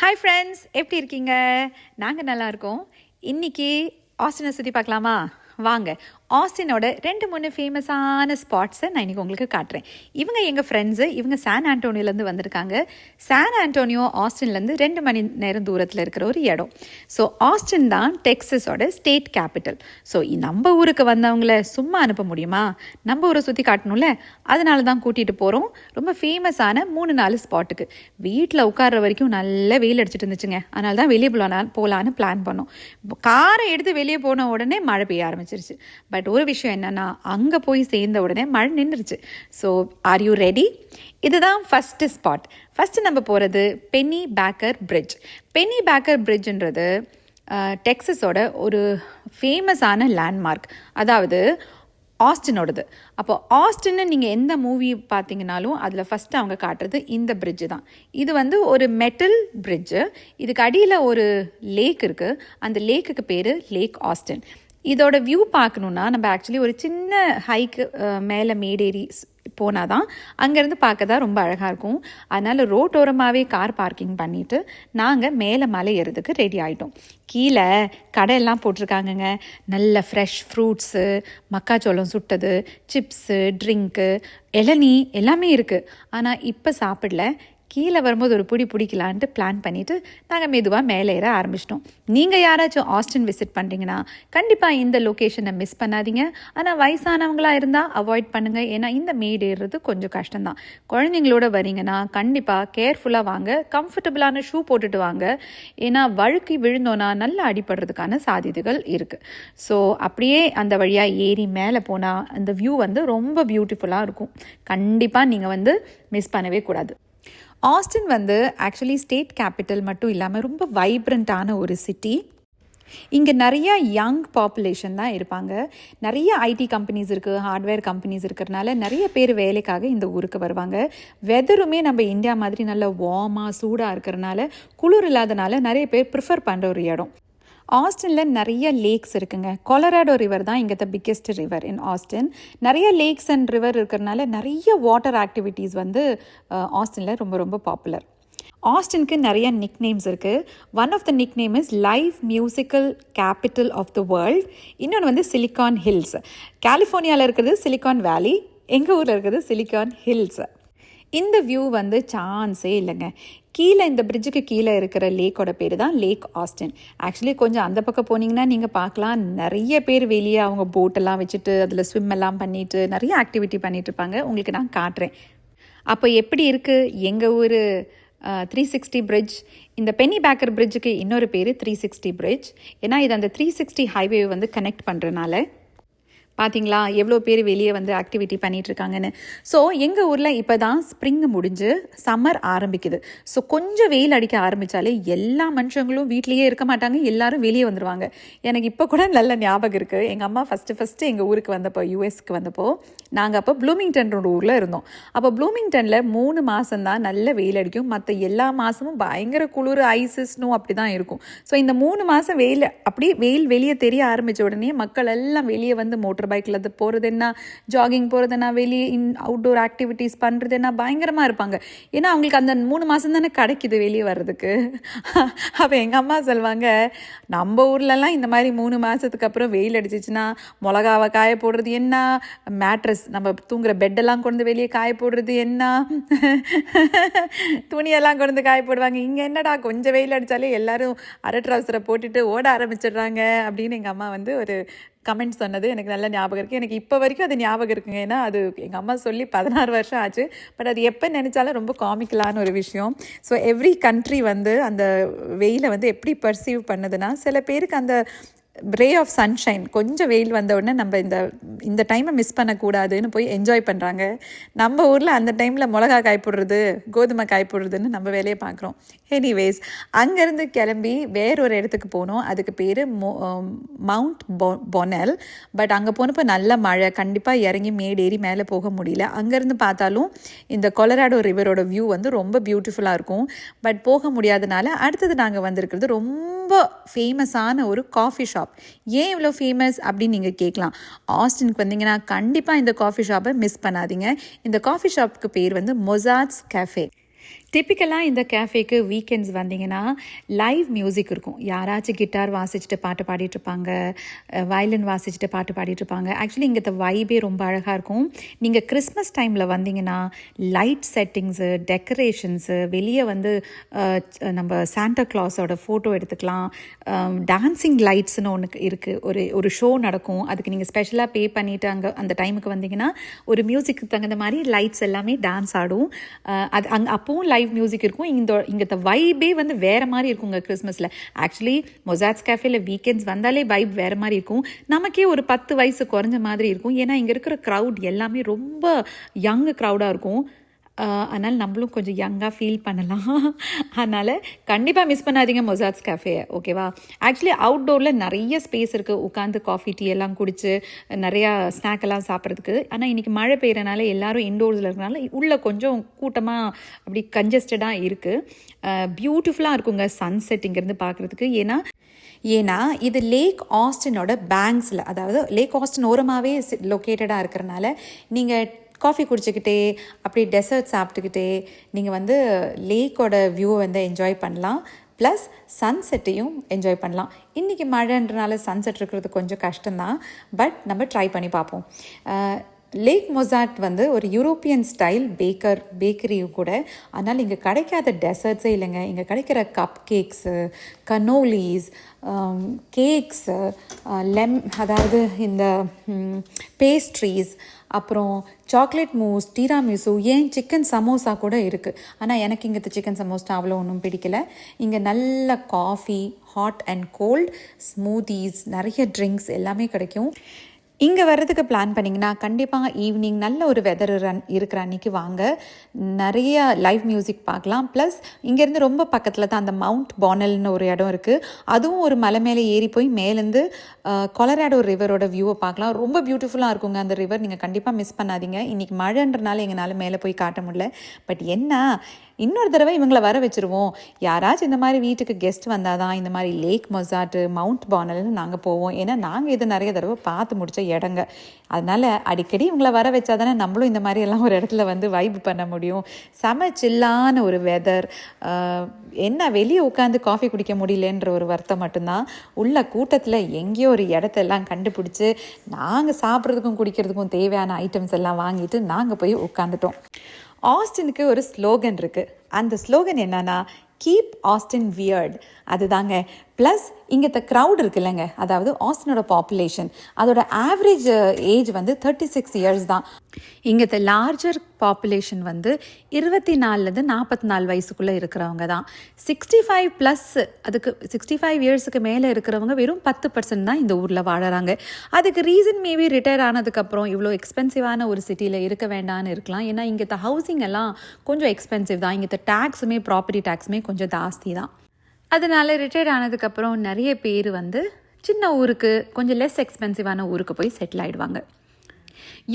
Hi friends, எப்படி இருக்கீங்க? நாங்கள் நல்லா இருக்கோம். இன்றைக்கி ஆஸ்டினை சுற்றி பார்க்கலாமா? வாங்க. ஆஸ்டினோட 2-3 ஃபேமஸான ஸ்பாட்ஸை நான் இன்றைக்கி உங்களுக்கு காட்டுறேன். இவங்க எங்கள் ஃப்ரெண்ட்ஸு. இவங்க சான் ஆண்டோனியோலேருந்து வந்திருக்காங்க. சான் ஆண்டோனியோ ஆஸ்டின்லேருந்து 2 மணி நேரம் தூரத்தில் இருக்கிற ஒரு இடம். ஸோ ஆஸ்டின் தான் டெக்ஸஸோட ஸ்டேட் கேபிட்டல். ஸோ நம்ம ஊருக்கு வந்தவங்கள சும்மா அனுப்ப முடியுமா? நம்ம ஊரை சுற்றி காட்டணும்ல, அதனால தான் கூட்டிகிட்டு போகிறோம். ரொம்ப ஃபேமஸான 3-4 ஸ்பாட்டுக்கு. வீட்டில் உட்கார்ற வரைக்கும் நல்ல வெயில் அடிச்சிட்டு இருந்துச்சுங்க. அதனால தான் வெளியே போகலான்னு பிளான் பண்ணோம். காரை எடுத்து வெளியே போன உடனே மழை பெய்ய ஆரம்பிச்சிருச்சு. பட் ஒரு விஷயம் என்னன்னா, அங்கே போய் சேர்ந்த உடனே மழை நின்றுச்சு. So are you ready? இதுதான் ஃபஸ்ட்டு ஸ்பாட். ஃபஸ்ட்டு நம்ம போகிறது Pennybacker bridge. Pennybacker பிரிட்ஜுன்றது டெக்ஸஸோட ஒரு ஃபேமஸான லேண்ட்மார்க். அதாவது ஆஸ்டினோடது. அப்போ ஆஸ்டின்னு நீங்கள் எந்த மூவி பார்த்தீங்கனாலும் அதில் ஃபஸ்ட்டு அவங்க காட்டுறது இந்த பிரிட்ஜு தான். இது ஒரு மெட்டல் பிரிட்ஜு. இதுக்கு அடியில் ஒரு லேக் இருக்குது. அந்த லேக்குக்கு பேர் லேக் ஆஸ்டின். இதோட வியூ பார்க்கணுன்னா நம்ம ஆக்சுவலி ஒரு சின்ன ஹைக்கு மேலே மேடேறி போனால் தான் அங்கேருந்து பார்க்க தான் ரொம்ப அழகாக இருக்கும். அதனால் ரோட்டோரமாகவே கார் பார்க்கிங் பண்ணிவிட்டு நாங்கள் மேலே மலை ஏறதுக்கு ரெடி ஆகிட்டோம். கீழே கடையெல்லாம் போட்டிருக்காங்கங்க. நல்ல ஃப்ரெஷ் ஃப்ரூட்ஸு, மக்காச்சோளம் சுட்டது, சிப்ஸு, ட்ரிங்க்கு, இளநீ எல்லாமே இருக்குது. ஆனால் இப்போ சாப்பிடல. கீழே வரும்போது ஒரு பிடிக்கலான்ட்டு பிளான் பண்ணிவிட்டு நாங்கள் மெதுவாக மேலே ஏற ஆரம்பிச்சிட்டோம். நீங்கள் யாராச்சும் ஆஸ்டின் விசிட் பண்ணுறீங்கன்னா கண்டிப்பாக இந்த லொக்கேஷனை மிஸ் பண்ணாதீங்க. ஆனால் வயசானவங்களாக இருந்தால் அவாய்ட் பண்ணுங்கள். ஏன்னா இந்த மேடு ஏறுறது கொஞ்சம் கஷ்டம்தான். குழந்தைங்களோட வரீங்கன்னா கண்டிப்பாக கேர்ஃபுல்லாக வாங்க. கம்ஃபர்டபுளான ஷூ போட்டுட்டு வாங்க. ஏன்னா வழுக்கி விழுந்தோன்னா நல்லா அடிபடுறதுக்கான சாಧ್ಯதைகள் இருக்குது. ஸோ அப்படியே அந்த வழியாக ஏறி மேலே போனால் அந்த வியூ ரொம்ப பியூட்டிஃபுல்லாக இருக்கும். கண்டிப்பாக நீங்கள் மிஸ் பண்ணவே கூடாது. ஆஸ்டின் ஆக்சுவலி ஸ்டேட் கேபிட்டல் மட்டும் இல்லாமல் ரொம்ப வைப்ரண்ட்டான ஒரு சிட்டி. இங்கே நிறையா யங் பாப்புலேஷன் தான் இருப்பாங்க. நிறைய ஐடி கம்பெனிஸ் இருக்குது, ஹார்ட்வேர் கம்பெனிஸ் இருக்கிறதுனால நிறைய பேர் வேலைக்காக இந்த ஊருக்கு வருவாங்க. வெதருமே நம்ம இந்தியா மாதிரி நல்ல வார்மாக சூடாக இருக்கிறதுனால, குளிர் இல்லாதனால நிறைய பேர் ப்ரிஃபர் பண்ணுற ஒரு இடம். ஆஸ்டினில் நிறைய லேக்ஸ் இருக்குங்க. கொலராடோ ரிவர் தான் இங்கே பிக்கெஸ்ட் ரிவர் இன் ஆஸ்டின். நிறைய லேக்ஸ் அண்ட் ரிவர் இருக்கிறதுனால நிறைய வாட்டர் ஆக்டிவிட்டீஸ் ஆஸ்டினில் ரொம்ப ரொம்ப பாப்புலர். ஆஸ்டினுக்கு நிறைய நிக் நேம்ஸ் இருக்குது. One of the nickname is live musical capital of the world. இன்னொன்று சிலிகான் ஹில்ஸ். கலிஃபோர்னியாவில் இருக்கிறது சிலிகான் வேலி, எங்கள் ஊரில் இருக்கிறது சிலிகான் ஹில்ஸ். இந்த வியூ சான்ஸே இல்லைங்க. கீழே இந்த பிரிட்ஜுக்கு கீழே இருக்கிற லேக்கோட பேர் தான் லேக் ஆஸ்டின். ஆக்சுவலி கொஞ்சம் அந்த பக்கம் போனீங்கன்னா நீங்கள் பார்க்கலாம், நிறைய பேர் வெளியே அவங்க போட்டெல்லாம் வச்சுட்டு அதில் ஸ்விம் எல்லாம் பண்ணிவிட்டு நிறைய ஆக்டிவிட்டி பண்ணிகிட்டு இருப்பாங்க. உங்களுக்கு நான் காட்டுறேன். அப்போ எப்படி இருக்குது எங்கள் ஊர் 360 பிரிட்ஜ். இந்த பென்னி பேக்கர் பிரிட்ஜுக்கு இன்னொரு பேர் 360 பிரிட்ஜ். ஏன்னா இது அந்த 360 ஹைவே கனெக்ட் பண்ணுறதுனால. பார்த்தீங்களா எவ்வளோ பேர் வெளியே ஆக்டிவிட்டி பண்ணிகிட்ருக்காங்கன்னு. ஸோ எங்கள் ஊரில் இப்போ தான் ஸ்ப்ரிங் முடிஞ்சு சம்மர் ஆரம்பிக்குது. ஸோ கொஞ்சம் வெயில் அடிக்க ஆரம்பித்தாலே எல்லா மனுஷங்களும் வீட்லேயே இருக்க மாட்டாங்க, எல்லாரும் வெளியே வந்துடுவாங்க. எனக்கு இப்போ கூட நல்ல ஞாபகம் இருக்குது. எங்கள் அம்மா ஃபஸ்ட்டு எங்கள் ஊருக்கு வந்தப்போ, யூஎஸ்க்கு வந்தப்போ, நாங்கள் அப்போ ப்ளூமிங்டன் ஊரில் இருந்தோம். அப்போ ப்ளூமிங்டனில் 3 மாதம்தான் நல்ல வெயில் அடிக்கும். மற்ற எல்லா மாதமும் பயங்கர குளிர், ஐஸு, ஸ்னோ அப்படி தான் இருக்கும். ஸோ இந்த 3 மாதம் வெயில் அப்படியே வெயில் வெளியே தெரிய ஆரம்பித்த உடனே மக்கள் எல்லாம் வெளியே மோட்டர் பைக்கில் அது போகிறது என்ன, ஜாகிங் போகிறது என்ன, வெளியே அவுட்டோர் ஆக்டிவிட்டீஸ் பண்ணுறது என்ன பயங்கரமாக இருப்பாங்க. ஏன்னா அவங்களுக்கு அந்த 3 மாதம் தானே கிடைக்குது வெளியே வர்றதுக்கு. அப்போ எங்கள் அம்மா சொல்லுவாங்க, நம்ம ஊர்லலாம் இந்த மாதிரி 3 மாதத்துக்கு அப்புறம் வெயில் அடிச்சிச்சுன்னா மிளகாவை காய போடுறது என்ன, மேட்ரஸ் நம்ம தூங்குற பெட்டெல்லாம் கொண்டு வெளியே காய போடுறது என்ன, துணியெல்லாம் கொண்டு காய போடுவாங்க. இங்கே என்னடா கொஞ்சம் வெயில் அடித்தாலே எல்லாரும் அரை ட்ரவுசரை போட்டுட்டு ஓட ஆரம்பிச்சிடுறாங்க அப்படின்னு எங்கள் அம்மா ஒரு கமெண்ட் சொன்னது எனக்கு நல்ல ஞாபகம் இருக்குது. எனக்கு இப்போ வரைக்கும் அது ஞாபகம் இருக்குங்க. ஏன்னா அது எங்கள் அம்மா சொல்லி 16 வருஷம் ஆச்சு. பட் அது எப்போ நினச்சாலும் ரொம்ப காமிக்கலான ஒரு விஷயம். ஸோ எவ்ரி கண்ட்ரி அந்த வெயிலை எப்படி பர்சீவ் பண்ணுதுன்னா, சில பேருக்கு அந்த ரே ஆஃப் சன்ஷைன், கொஞ்சம் வெயில் வந்த உடனே நம்ம இந்த டைமை மிஸ் பண்ணக்கூடாதுன்னு போய் என்ஜாய் பண்ணுறாங்க. நம்ம ஊரில் அந்த டைமில் மிளகா காய் போடுறது, கோதுமை காய் போடுறதுன்னு நம்ம வேலையை பார்க்குறோம். எனிவேஸ், அங்கேருந்து கிளம்பி வேறொரு இடத்துக்கு போனோம். அதுக்கு பேர் மவுண்ட் பொனல். பட் அங்கே போனப்போ நல்ல மழை, கண்டிப்பாக இறங்கி மேடேறி மேலே போக முடியல. அங்கேருந்து பார்த்தாலும் இந்த கொலராடோ ரிவரோட வியூ ரொம்ப பியூட்டிஃபுல்லாக இருக்கும். பட் போக முடியாதனால அடுத்தது நாங்கள் வந்திருக்கிறது ரொம்ப ஃபேமஸான ஒரு காஃபி ஷாப். ஏன் இவ்வளோ ஃபேமஸ் அப்படின்னு நீங்கள் கேட்கலாம். ஆஸ்டினுக்கு வந்தீங்கன்னா கண்டிப்பாக இந்த காஃபி ஷாப்பை மிஸ் பண்ணாதீங்க. இந்த காஃபி ஷாப்புக்கு பேர் மொசாட்ஸ் கேஃபே. டிப்பிக்கலாக இந்த கேஃபேக்கு வீக்கெண்ட்ஸ் வந்தீங்கன்னா லைவ் மியூசிக் இருக்கும். யாராச்சும் கிட்டார் வாசிச்சுட்டு பாட்டு பாடிட்டுருப்பாங்க, வயலின் வாசிச்சுட்டு பாட்டு பாடிட்டுருப்பாங்க. ஆக்சுவலி இங்கே வைபே ரொம்ப அழகாக இருக்கும். நீங்கள் கிறிஸ்மஸ் டைமில் வந்தீங்கன்னா லைட் செட்டிங்ஸு, டெக்கரேஷன்ஸு, வெளியே வந்து நம்ம சாண்டா கிளாஸோட ஃபோட்டோ எடுத்துக்கலாம். டான்ஸிங் லைட்ஸ்னு ஒன்று இருக்குது. ஒரு ஷோ நடக்கும். அதுக்கு நீங்கள் ஸ்பெஷலாக பே பண்ணிவிட்டு அந்த டைமுக்கு வந்தீங்கன்னா ஒரு மியூசிக்கு தகுந்த மாதிரி லைட்ஸ் எல்லாமே டான்ஸ் ஆடும். அது அப்போவும் லைவ் மியூசிக் இருக்கும். இங்கே வைபே வந்து வேறு மாதிரி இருக்குங்க கிறிஸ்மஸில். ஆக்சுவலி மொசாட்ஸ் கேஃபேல வீக்கெண்ட்ஸ் வந்தாலே வைப் வேறு மாதிரி இருக்கும். நமக்கே ஒரு 10 வயசு குறைஞ்ச மாதிரி இருக்கும். ஏன்னா இங்கே இருக்கிற க்ரௌட் எல்லாமே ரொம்ப யங் க்ரௌடாக இருக்கும். அதனால் நம்மளும் கொஞ்சம் யங்காக ஃபீல் பண்ணலாம். அதனால் கண்டிப்பாக மிஸ் பண்ணாதீங்க மொசாட்ஸ் கேஃபே, ஓகேவா? ஆக்சுவலி அவுட்டோரில் நிறைய ஸ்பேஸ் இருக்குது. உட்காந்து காஃபி டீ எல்லாம் குடித்து நிறையா ஸ்நாக் எல்லாம் சாப்பிட்றதுக்கு. ஆனால் இன்றைக்கி மழை பெய்யறனால எல்லோரும் இன்டோர்ஸில் இருக்கிறனால உள்ளே கொஞ்சம் கூட்டமாக அப்படி கன்ஜஸ்டடாக இருக்குது. பியூட்டிஃபுல்லாக இருக்குங்க சன்செட் இங்கேருந்து பார்க்குறதுக்கு. ஏன்னா இது லேக் ஆஸ்டினோட பேங்க்ஸில், அதாவது லேக் ஆஸ்டின் ஓரமாகவே லொக்கேட்டடாக இருக்கிறனால நீங்கள் காஃபி குடிச்சிக்கிட்டே அப்படியே டெசர்ட் சாப்பிட்டுக்கிட்டே நீங்கள் வந்து லேக்கோட வியூவை வந்து என்ஜாய் பண்ணலாம். ப்ளஸ் சன்செட்டையும் என்ஜாய் பண்ணலாம். இன்றைக்கி மழைன்றனால சன்செட் இருக்கிறது கொஞ்சம் கஷ்டம்தான், பட் நம்ம ட்ரை பண்ணி பார்ப்போம். லேக் மொசாட் வந்து ஒரு யூரோப்பியன் ஸ்டைல் பேக்கரியும் கூட. அதனால் இங்கே கிடைக்காத டெசர்ட்ஸே இல்லைங்க. இங்கே கிடைக்கிற கப் கேக்ஸு, கனோலீஸ், கேக்ஸு, அதாவது இந்த பேஸ்ட்ரீஸ், அப்புறம் சாக்லேட் மூஸ், டீராமிசு, ஏன் சிக்கன் சமோசா கூட இருக்குது. ஆனால் எனக்கு இங்கே சிக்கன் சமோசா அவ்வளோ ஒன்றும் பிடிக்கல. இங்கே நல்ல காஃபி, ஹாட் அண்ட் கோல்ட், ஸ்மூதீஸ், நிறைய ட்ரிங்க்ஸ் எல்லாமே கிடைக்கும். இங்கே வர்றதுக்கு பிளான் பண்ணிங்கன்னா கண்டிப்பாக ஈவினிங் நல்ல ஒரு வெதர் இருக்கிற அன்றைக்கி வாங்க. நிறைய லைவ் மியூசிக் பார்க்கலாம். ப்ளஸ் இங்கேருந்து ரொம்ப பக்கத்தில் தான் அந்த மவுண்ட் பானல்னு ஒரு இடம் இருக்குது. அதுவும் ஒரு மலை மேலே ஏறி போய் மேலேருந்து கொலராடோ ரிவரோட வியூவை பார்க்கலாம். ரொம்ப பியூட்டிஃபுல்லாக இருக்குங்க அந்த ரிவர். நீங்கள் கண்டிப்பாக மிஸ் பண்ணாதீங்க. இன்றைக்கி மழைன்றனால எங்களால் மேலே போய் காட்ட முடியல. பட் என்ன, இன்னொரு தடவை இவங்களை வர வச்சுருவோம். யாராச்சும் இந்த மாதிரி வீட்டுக்கு கெஸ்ட் வந்தால் தான் இந்த மாதிரி லேக் மொசாட்டு, மவுண்ட் பானல்னு நாங்கள் போவோம். ஏன்னா நாங்கள் இது நிறைய தடவை பார்த்து முடித்த இடங்க. அதனால் அடிக்கடி இவங்களை வர வச்சா தானே நம்மளும் இந்த மாதிரி எல்லாம் ஒரு இடத்துல வந்து வைப் பண்ண முடியும். செம சில்லான ஒரு வெதர். என்ன வெளியே உட்காந்து காஃபி குடிக்க முடியலன்ற ஒரு வருத்தம் மட்டும்தான். உள்ள கூட்டத்தில் எங்கேயோ ஒரு இடத்தெல்லாம் கண்டுபிடிச்சி நாங்கள் சாப்பிட்றதுக்கும் குடிக்கிறதுக்கும் தேவையான ஐட்டம்ஸ் எல்லாம் வாங்கிட்டு நாங்கள் போய் உட்காந்துட்டோம். ஆஸ்டினுக்கு ஒரு ஸ்லோகன் இருக்குது. அந்த ஸ்லோகன் என்னன்னா, கீப் ஆஸ்டின் வியர்ட். அதுதாங்க. ப்ளஸ் இங்கே க்ரௌட் இருக்குல்லங்க, அதாவது ஆஸ்டினோட பாப்புலேஷன், அதோட ஆவரேஜ் ஏஜ் வந்து 36 இயர்ஸ் தான். இங்கே லார்ஜர் பாப்புலேஷன் வந்து 24லேருந்து 44 வயசுக்குள்ளே இருக்கிறவங்க தான். 65+, அதுக்கு 65 இயர்ஸுக்கு மேலே இருக்கிறவங்க வெறும் 10% தான் இந்த ஊரில் வாழறாங்க. அதுக்கு ரீசன் மேபி ரிட்டையர் ஆனதுக்கப்புறம் இவ்வளோ எக்ஸ்பென்சிவான ஒரு சிட்டியில் இருக்க வேண்டான்னு இருக்கலாம். ஏன்னா இங்கே ஹவுசிங் எல்லாம் கொஞ்சம் எக்ஸ்பென்சிவ் தான். இங்கே டேக்ஸுமே, ப்ராப்பர்ட்டி டேக்ஸுமே கொஞ்சம் ஜாஸ்தி தான். அதனால் ரிட்டையர்ட் ஆனதுக்கப்புறம் நிறைய பேர் வந்து சின்ன ஊருக்கு, கொஞ்சம் லெஸ் எக்ஸ்பென்சிவான ஊருக்கு போய் செட்டில் ஆகிடுவாங்க.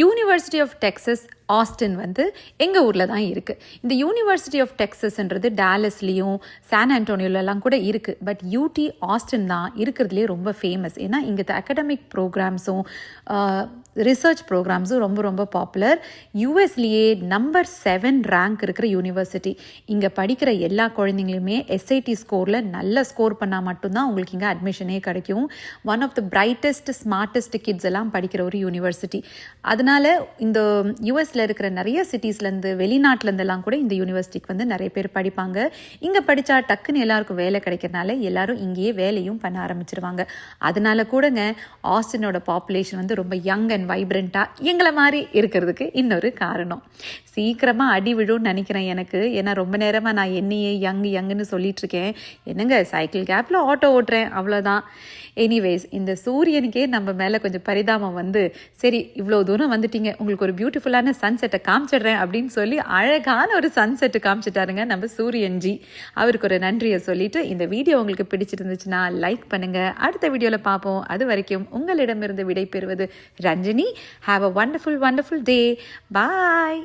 யூனிவர்சிட்டி ஆஃப் டெக்ஸஸ் ஆஸ்டின் வந்து எங்கள் ஊரில் தான் இருக்குது. இந்த யூனிவர்சிட்டி ஆஃப் டெக்ஸஸ்ன்றது டாலஸ்லேயும் சான் ஆண்டோனியோலலாம் கூட இருக்குது. பட் யூடி ஆஸ்டின் தான் இருக்கிறதுலே ரொம்ப ஃபேமஸ். ஏன்னா இங்கே அகடமிக் ப்ரோக்ராம்ஸும் ரிசர்ச் ப்ரோக்ராம்ஸும் ரொம்ப ரொம்ப பாப்புலர். யூஎஸ்லேயே நம்பர் 7 ரேங்க் இருக்கிற யூனிவர்சிட்டி. இங்கே படிக்கிற எல்லா குழந்தைங்களுமே எஸ்ஐடி ஸ்கோரில் நல்ல ஸ்கோர் பண்ணால் மட்டும்தான் உங்களுக்கு இங்கே அட்மிஷனே கிடைக்கும். One of the brightest, smartest kids எல்லாம் படிக்கிற ஒரு யூனிவர்சிட்டி. அதனால இந்த யூஎஸ்ல இருக்கிற நிறைய சிட்டிஸ்லேருந்து, வெளிநாட்டிலேருந்தெல்லாம் கூட இந்த யூனிவர்சிட்டிக்கு வந்து நிறைய பேர் படிப்பாங்க. இங்கே படித்தா டக்குன்னு எல்லாருக்கும் வேலை கிடைக்கிறதுனால எல்லாரும் இங்கேயே வேலையும் பண்ண ஆரம்பிச்சிருவாங்க. அதனால கூடங்க ஆஸ்டினோட பாப்புலேஷன் வந்து ரொம்ப யங் அண்ட் வைப்ரண்ட்டாக எங்களை மாதிரி இருக்கிறதுக்கு இன்னொரு காரணம். சீக்கிரமாக அடி விழுன்னு நினைக்கிறேன் எனக்கு. ஏன்னா ரொம்ப நேரமாக நான் என்னையே யங்குன்னு சொல்லிகிட்ருக்கேன். என்னங்க சைக்கிள் கேப்பில் ஆட்டோ ஓட்டுறேன், அவ்வளோதான். எனிவேஸ், இந்த சூரியனுக்கே நம்ம மேலே கொஞ்சம் பரிதாபம் வந்து, சரி இவ்வளோ தூரம் வந்துட்டீங்க, உங்களுக்கு ஒரு பியூட்டிஃபுல்லான சன்செட்டை காமிச்சிடுறேன் அப்படின்னு சொல்லி அழகான ஒரு சன்செட்டு காமிச்சிட்டாருங்க நம்ம சூரியன்ஜி. அவருக்கு ஒரு நன்றியை சொல்லிட்டு, இந்த வீடியோ உங்களுக்கு பிடிச்சிருந்துச்சுன்னா லைக் பண்ணுங்கள். அடுத்த வீடியோவில் பார்ப்போம். அது வரைக்கும் உங்களிடமிருந்து விடை பெறுவது Ranjini. Have a wonderful day. Bye.